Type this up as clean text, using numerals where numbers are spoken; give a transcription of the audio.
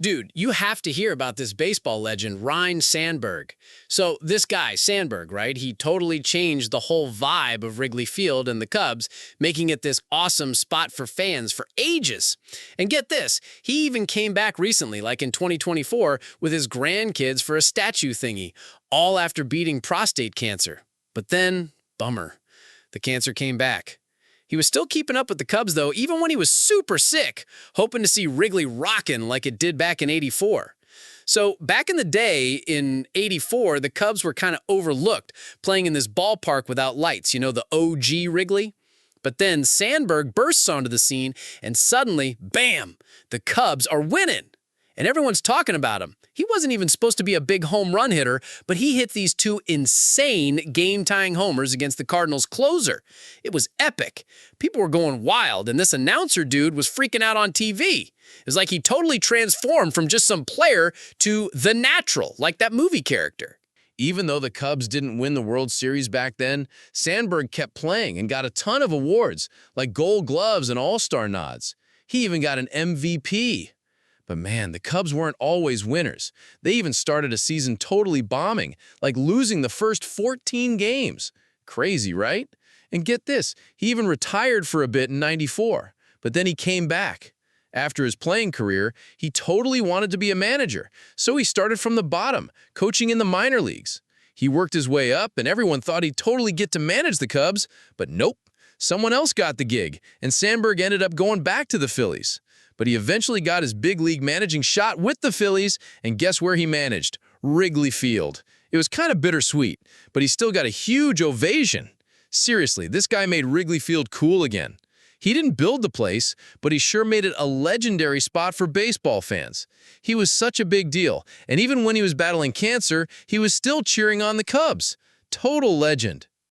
Dude, you have to hear about this baseball legend, Ryne Sandberg. So this guy, Sandberg, right? He totally changed the whole vibe of Wrigley Field and the Cubs, making it this awesome spot for fans for ages. And get this, he even came back recently, like in 2024, with his grandkids for a statue thingy, all after beating prostate cancer. But then, bummer, the cancer came back. He was still keeping up with the Cubs, though, even when he was super sick, hoping to see Wrigley rockin' like it did back in '84. So back in the day, in '84, the Cubs were kind of overlooked, playing in this ballpark without lights, the OG Wrigley. But then Sandberg bursts onto the scene, and suddenly, bam, the Cubs are winning. And everyone's talking about him. He wasn't even supposed to be a big home run hitter, but he hit these two insane game-tying homers against the Cardinals' closer. It was epic. People were going wild, and this announcer dude was freaking out on TV. It was like he totally transformed from just some player to the Natural, like that movie character. Even though the Cubs didn't win the World Series back then, Sandberg kept playing and got a ton of awards, like Gold Gloves and All-Star nods. He even got an MVP. But man, the Cubs weren't always winners. They even started a season totally bombing, like losing the first 14 games. Crazy, right? And get this, he even retired for a bit in '94, but then he came back. After his playing career, he totally wanted to be a manager, so he started from the bottom, coaching in the minor leagues. He worked his way up, and everyone thought he'd totally get to manage the Cubs, but nope. Someone else got the gig, and Sandberg ended up going back to the Phillies. But he eventually got his big league managing shot with the Phillies, and guess where he managed? Wrigley Field. It was kind of bittersweet, but he still got a huge ovation. Seriously, this guy made Wrigley Field cool again. He didn't build the place, but he sure made it a legendary spot for baseball fans. He was such a big deal, and even when he was battling cancer, he was still cheering on the Cubs. Total legend.